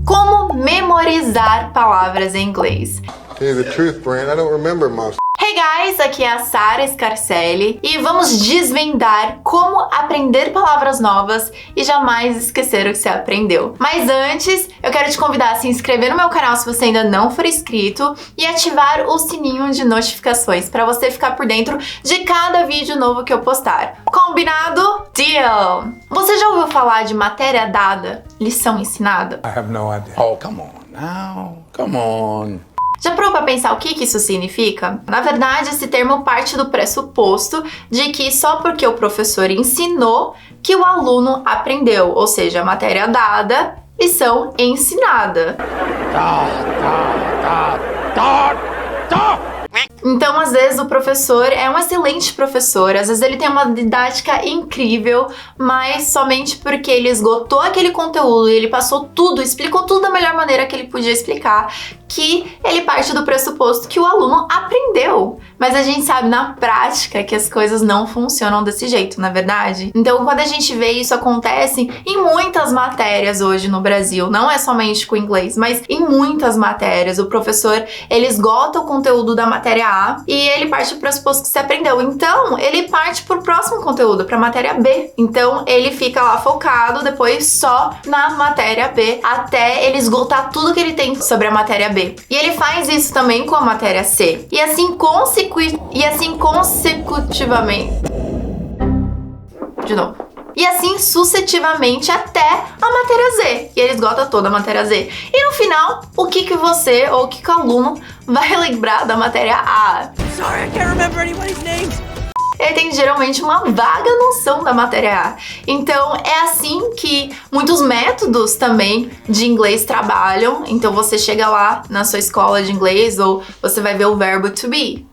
Como memorizar palavras em inglês. Tell you the truth, Brand, I don't remember most. Hey guys, aqui é a Sara Scarcelli e vamos desvendar como aprender palavras novas e jamais esquecer o que você aprendeu. Mas antes, eu quero te convidar a se inscrever no meu canal se você ainda não for inscrito e ativar o sininho de notificações para você ficar por dentro de cada vídeo novo que eu postar. Combinado? Deal! Você já ouviu falar de matéria dada, lição ensinada? I have no idea. Oh, come on now. Come on. Já parou pra pensar o que isso significa? Na verdade, esse termo parte do pressuposto de que só porque o professor ensinou que o aluno aprendeu, ou seja, matéria dada, lição ensinada. Então, às vezes, o professor é um excelente professor, às vezes ele tem uma didática incrível, mas somente porque ele esgotou aquele conteúdo e ele passou tudo, explicou tudo da melhor maneira que ele podia explicar, que ele parte do pressuposto que o aluno aprendeu. Mas a gente sabe na prática que as coisas não funcionam desse jeito, não é verdade? Então, quando a gente vê isso acontece em muitas matérias hoje no Brasil, não é somente com inglês, mas em muitas matérias, o professor, ele esgota o conteúdo da matéria A e ele parte do pressuposto que você aprendeu. Então, ele parte pro próximo conteúdo, pra matéria B. Então, ele fica lá focado depois só na matéria B, até ele esgotar tudo que ele tem sobre a matéria B. E ele faz isso também com a matéria C. E assim consecutivamente. De novo. E assim sucessivamente até a matéria Z. E ele esgota toda a matéria Z. E no final, o que você ou o que o aluno vai lembrar da matéria A? Sorry, I can't remember anybody's names. Ele tem geralmente uma vaga noção da matéria A. Então, é assim que muitos métodos também de inglês trabalham. Então, você chega lá na sua escola de inglês ou você vai ver o verbo to be.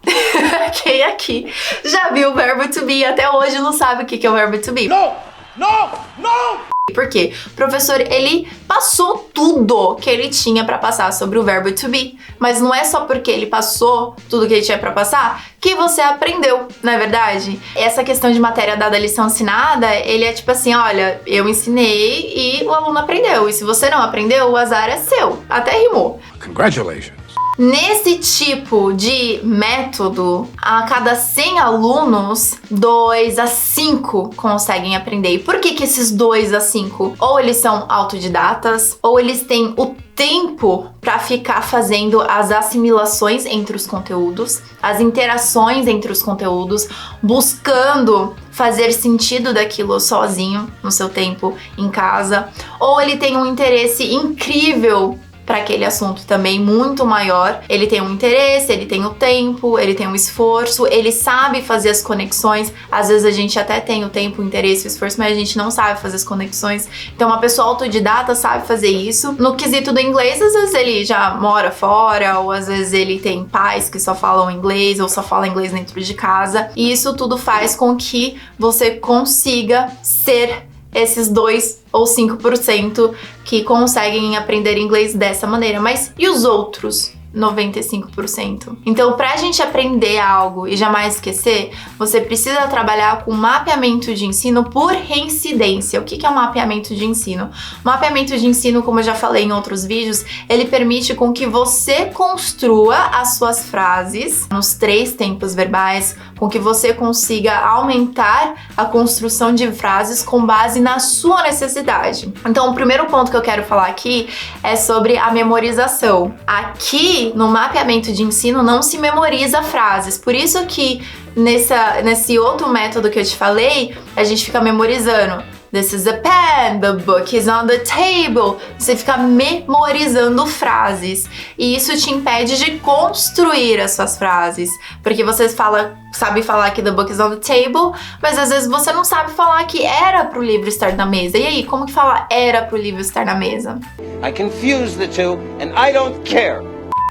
Quem aqui já viu o verbo to be até hoje não sabe o que é o verbo to be? No! No! No! Por quê? O professor, ele passou tudo que ele tinha pra passar sobre o verbo to be. Mas não é só porque ele passou tudo que ele tinha pra passar que você aprendeu, não é verdade? Essa questão de matéria dada, lição ensinada, ele é tipo assim, olha, eu ensinei e o aluno aprendeu. E se você não aprendeu, o azar é seu. Até rimou. Congratulations. Nesse tipo de método, a cada 100 alunos, 2 a 5 conseguem aprender. E por que esses 2 a 5? Ou eles são autodidatas, ou eles têm o tempo para ficar fazendo as assimilações entre os conteúdos, as interações entre os conteúdos, buscando fazer sentido daquilo sozinho, no seu tempo em casa, ou ele tem um interesse incrível para aquele assunto também muito maior. Ele tem um interesse, ele tem o tempo, ele tem um esforço, ele sabe fazer as conexões. Às vezes a gente até tem o tempo, o interesse, o esforço, mas a gente não sabe fazer as conexões. Então uma pessoa autodidata sabe fazer isso. No quesito do inglês, às vezes ele já mora fora, ou às vezes ele tem pais que só falam inglês, ou só fala inglês dentro de casa. E isso tudo faz com que você consiga ser esses 2 ou 5% que conseguem aprender inglês dessa maneira. Mas e os outros 95%? Então, pra gente aprender algo e jamais esquecer, você precisa trabalhar com mapeamento de ensino por reincidência. O que é um mapeamento de ensino? Mapeamento de ensino, como eu já falei em outros vídeos, ele permite com que você construa as suas frases nos 3 tempos verbais, com que você consiga aumentar a construção de frases com base na sua necessidade. Então, o primeiro ponto que eu quero falar aqui é sobre a memorização. Aqui, no mapeamento de ensino, não se memoriza frases. Por isso que nesse outro método que eu te falei, a gente fica memorizando. This is a pen, the book is on the table. Você fica memorizando frases. E isso te impede de construir as suas frases. Porque você sabe falar que the book is on the table, mas às vezes você não sabe falar que era pro livro estar na mesa. E aí, como que fala era pro livro estar na mesa? I confuse the two and I don't care.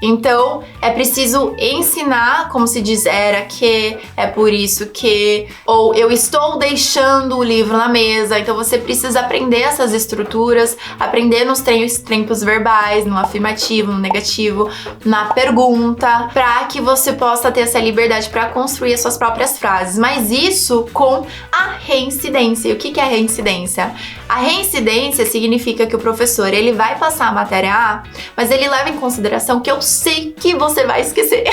Então, é preciso ensinar, como se diz, era que, é por isso que, ou eu estou deixando o livro na mesa. Então, você precisa aprender essas estruturas, aprender nos tempos verbais, no afirmativo, no negativo, na pergunta, para que você possa ter essa liberdade para construir as suas próprias frases. Mas isso com a reincidência. E o que é a reincidência? A reincidência significa que o professor, ele vai passar a matéria A, mas ele leva em consideração que eu sei que você vai esquecer.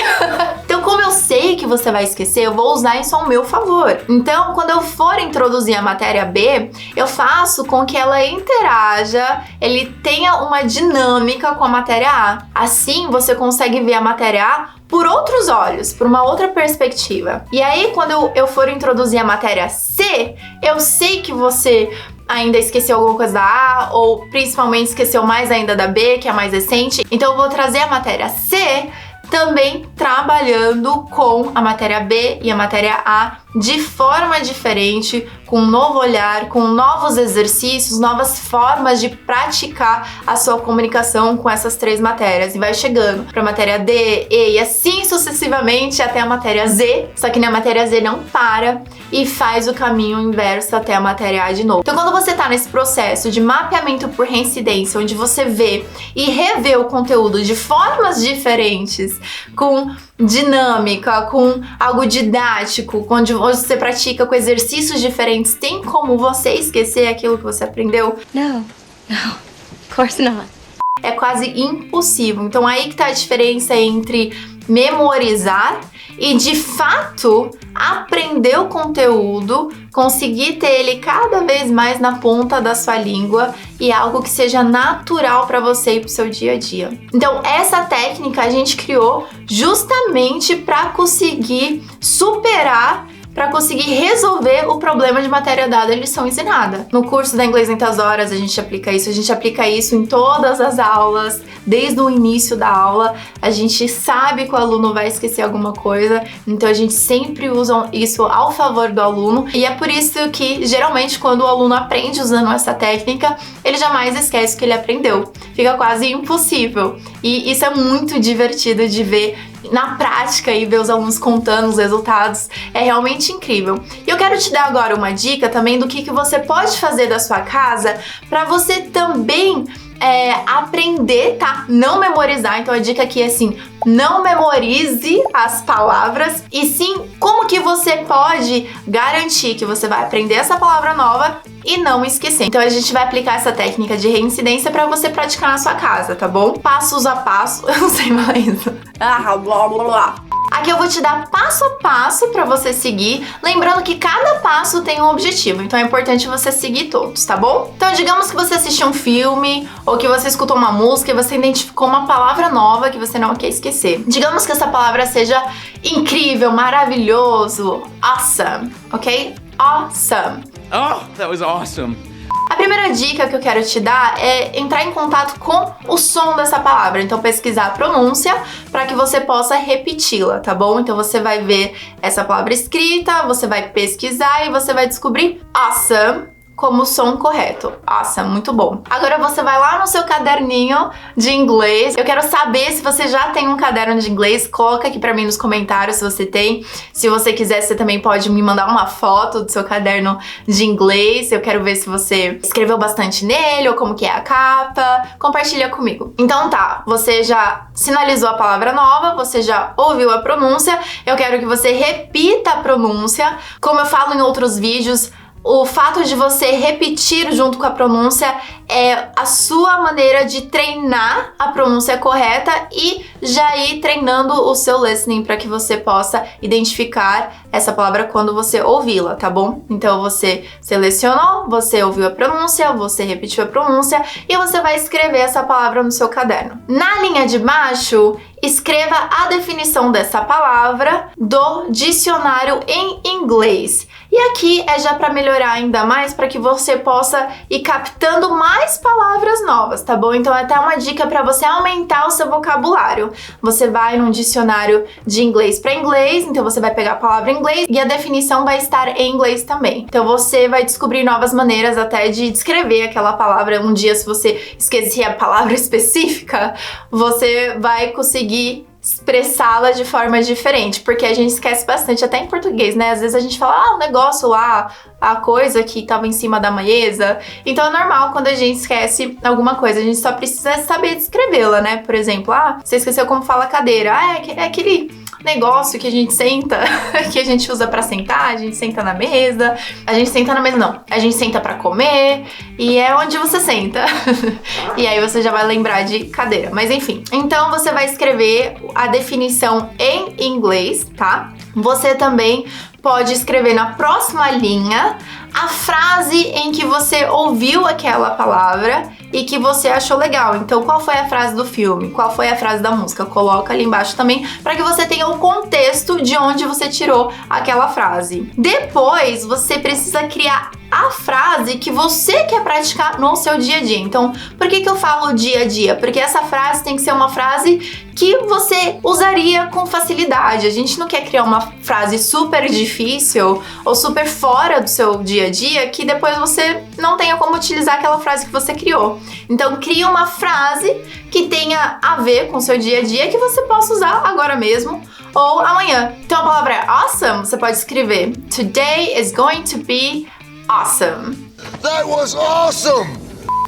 Então, como eu sei que você vai esquecer, eu vou usar isso ao meu favor. Então, quando eu for introduzir a matéria B, eu faço com que ela interaja, ele tenha uma dinâmica com a matéria A. Assim, você consegue ver a matéria A por outros olhos, por uma outra perspectiva. E aí, quando eu for introduzir a matéria C, eu sei que você ainda esqueceu alguma coisa da A, ou principalmente esqueceu mais ainda da B, que é a mais recente. Então eu vou trazer a matéria C também trabalhando com a matéria B e a matéria A de forma diferente, com um novo olhar, com novos exercícios, novas formas de praticar a sua comunicação com essas três matérias. E vai chegando para a matéria D, E e assim sucessivamente até a matéria Z, só que na matéria Z não para e faz o caminho inverso até a matéria A de novo. Então, quando você está nesse processo de mapeamento por reincidência, onde você vê e revê o conteúdo de formas diferentes, com dinâmica, com algo didático, onde você pratica com exercícios diferentes, tem como você esquecer aquilo que você aprendeu? No, of course not. É quase impossível. Então aí que tá a diferença entre memorizar e de fato aprender o conteúdo, conseguir ter ele cada vez mais na ponta da sua língua e algo que seja natural para você e pro seu dia a dia. Então essa técnica a gente criou justamente para conseguir superar, para conseguir resolver o problema de matéria dada e lição ensinada. No curso da Inglês em 30 Horas a gente aplica isso em todas as aulas, desde o início da aula. A gente sabe que o aluno vai esquecer alguma coisa, então a gente sempre usa isso ao favor do aluno, e é por isso que geralmente quando o aluno aprende usando essa técnica, ele jamais esquece o que ele aprendeu. Fica quase impossível, e isso é muito divertido de ver na prática e ver os alunos contando os resultados. É realmente incrível. E eu quero te dar agora uma dica também do que você pode fazer da sua casa para você também aprender, tá? Não memorizar. Então a dica aqui é assim, não memorize as palavras, e sim como que você pode garantir que você vai aprender essa palavra nova e não esquecer. Então a gente vai aplicar essa técnica de reincidência para você praticar na sua casa, tá bom? Passos a passo, eu não sei mais. Blá, blá, blá. Aqui eu vou te dar passo a passo para você seguir, lembrando que cada passo tem um objetivo, então é importante você seguir todos, tá bom? Então digamos que você assistiu um filme, ou que você escutou uma música e você identificou uma palavra nova que você não quer esquecer. Digamos que essa palavra seja incrível, maravilhoso, awesome, ok? Awesome. Oh, that was awesome. A primeira dica que eu quero te dar é entrar em contato com o som dessa palavra. Então pesquisar a pronúncia para que você possa repeti-la, tá bom? Então você vai ver essa palavra escrita, você vai pesquisar e você vai descobrir awesome como o som correto. Awesome, muito bom. Agora você vai lá no seu caderninho de inglês. Eu quero saber se você já tem um caderno de inglês. Coloca aqui pra mim nos comentários se você tem. Se você quiser, você também pode me mandar uma foto do seu caderno de inglês. Eu quero ver se você escreveu bastante nele ou como que é a capa. Compartilha comigo. Então tá, você já sinalizou a palavra nova, você já ouviu a pronúncia. Eu quero que você repita a pronúncia. Como eu falo em outros vídeos, o fato de você repetir junto com a pronúncia é a sua maneira de treinar a pronúncia correta e já ir treinando o seu listening para que você possa identificar essa palavra quando você ouvi-la, tá bom? Então você selecionou, você ouviu a pronúncia, você repetiu a pronúncia e você vai escrever essa palavra no seu caderno. Na linha de baixo, escreva a definição dessa palavra do dicionário em inglês. E aqui é já para melhorar ainda mais, para que você possa ir captando mais palavras novas, tá bom? Então é até uma dica para você aumentar o seu vocabulário. Você vai num dicionário de inglês para inglês, então você vai pegar a palavra em inglês e a definição vai estar em inglês também. Então você vai descobrir novas maneiras até de descrever aquela palavra. Um dia, se você esquecer a palavra específica, você vai conseguir conseguir expressá-la de forma diferente, porque a gente esquece bastante, até em português, né? Às vezes a gente fala, o negócio lá, a coisa que tava em cima da mesa. Então é normal quando a gente esquece alguma coisa, a gente só precisa saber descrevê-la, né? Por exemplo, você esqueceu como fala cadeira. É aquele negócio que a gente senta, que a gente usa pra sentar, a gente senta na mesa. A gente senta na mesa, não. A gente senta pra comer e é onde você senta. E aí você já vai lembrar de cadeira. Mas enfim, então você vai escrever a definição em inglês, tá? Você também pode escrever na próxima linha a frase em que você ouviu aquela palavra e que você achou legal. Então, qual foi a frase do filme? Qual foi a frase da música? Coloca ali embaixo também para que você tenha o contexto de onde você tirou aquela frase. Depois, você precisa criar a frase que você quer praticar no seu dia a dia. Então, por que eu falo dia a dia? Porque essa frase tem que ser uma frase que você usaria com facilidade. A gente não quer criar uma frase super difícil ou super fora do seu dia a dia que depois você não tenha como utilizar aquela frase que você criou. Então, cria uma frase que tenha a ver com o seu dia a dia que você possa usar agora mesmo ou amanhã. Então, a palavra é awesome, você pode escrever Today is going to be awesome. That was awesome!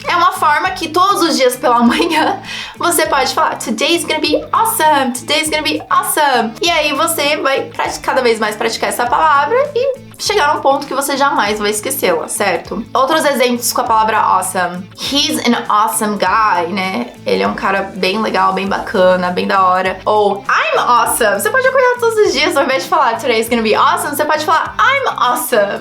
É uma forma que todos os dias pela manhã você pode falar Today's gonna be awesome, today's gonna be awesome. E aí você vai cada vez mais praticar essa palavra e chegar num ponto que você jamais vai esquecê-la, certo? Outros exemplos com a palavra awesome. He's an awesome guy, né? Ele é um cara bem legal, bem bacana, bem da hora. Ou I'm awesome. Você pode acordar todos os dias, ao invés de falar Today's gonna be awesome, você pode falar I'm awesome.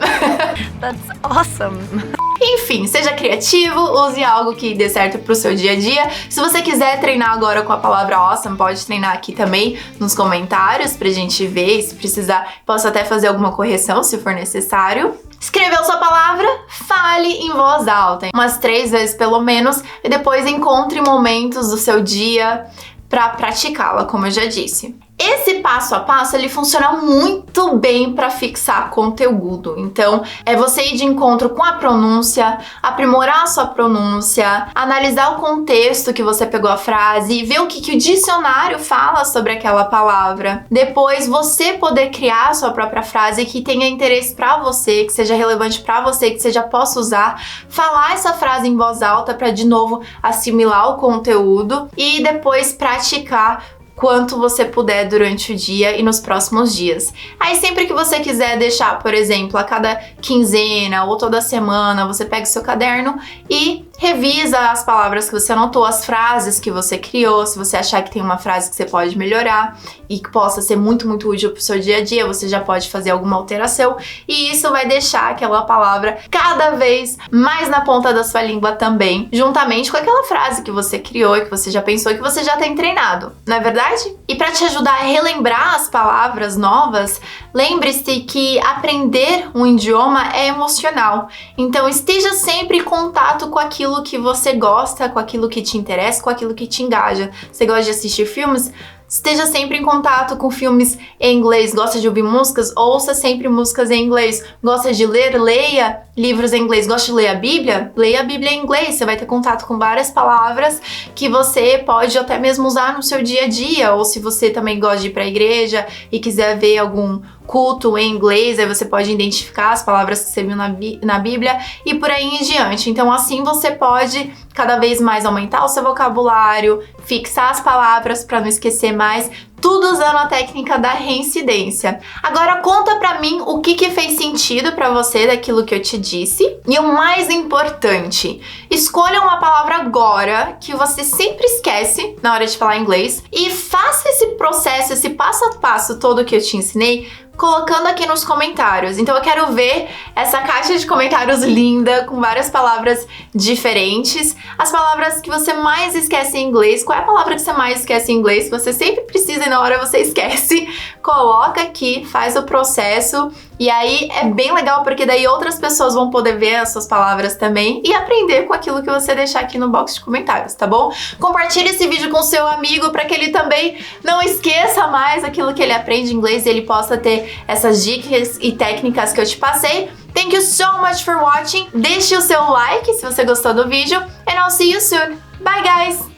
That's awesome. Enfim, seja criativo, use algo que dê certo pro seu dia a dia. Se você quiser treinar agora com a palavra awesome, pode treinar aqui também nos comentários pra gente ver. E se precisar, posso até fazer alguma correção se for necessário. Escreveu sua palavra? Fale em voz alta, umas 3 vezes pelo menos, e depois encontre momentos do seu dia pra praticá-la, como eu já disse. Esse passo a passo, ele funciona muito bem para fixar conteúdo. Então, é você ir de encontro com a pronúncia, aprimorar a sua pronúncia, analisar o contexto que você pegou a frase e ver o que o dicionário fala sobre aquela palavra. Depois, você poder criar a sua própria frase que tenha interesse para você, que seja relevante para você, que você já possa usar. Falar essa frase em voz alta para, de novo, assimilar o conteúdo e depois praticar quanto você puder durante o dia e nos próximos dias. Aí sempre que você quiser deixar, por exemplo, a cada quinzena ou toda semana, você pega o seu caderno e revisa as palavras que você anotou, as frases que você criou. Se você achar que tem uma frase que você pode melhorar e que possa ser muito, muito útil pro seu dia a dia, você já pode fazer alguma alteração e isso vai deixar aquela palavra cada vez mais na ponta da sua língua também, juntamente com aquela frase que você criou, que você já pensou, que você já tem treinado, não é verdade? E para te ajudar a relembrar as palavras novas, lembre-se que aprender um idioma é emocional. Então esteja sempre em contato com aquilo que você gosta, com aquilo que te interessa, com aquilo que te engaja. Você gosta de assistir filmes? Esteja sempre em contato com filmes em inglês. Gosta de ouvir músicas? Ouça sempre músicas em inglês. Gosta de ler? Leia livros em inglês. Gosta de ler a Bíblia? Leia a Bíblia em inglês. Você vai ter contato com várias palavras que você pode até mesmo usar no seu dia a dia. Ou se você também gosta de ir para a igreja e quiser ver algum culto em inglês, aí você pode identificar as palavras que você viu na Bíblia e por aí em diante. Então assim você pode cada vez mais aumentar o seu vocabulário, fixar as palavras para não esquecer mais, tudo usando a técnica da reincidência. Agora conta pra mim o que fez sentido pra você daquilo que eu te disse. E o mais importante, escolha uma palavra agora que você sempre esquece na hora de falar inglês e faça esse processo, esse passo a passo todo que eu te ensinei, colocando aqui nos comentários. Então eu quero ver essa caixa de comentários linda, com várias palavras diferentes. As palavras que você mais esquece em inglês. Qual é a palavra que você mais esquece em inglês? Que você sempre precisa e na hora você esquece. Coloca aqui, faz o processo. E aí é bem legal, porque daí outras pessoas vão poder ver as suas palavras também e aprender com aquilo que você deixar aqui no box de comentários, tá bom? Compartilhe esse vídeo com seu amigo para que ele também não esqueça mais aquilo que ele aprende em inglês e ele possa ter essas dicas e técnicas que eu te passei. Thank you so much for watching. Deixe o seu like se você gostou do vídeo and I'll see you soon. Bye guys!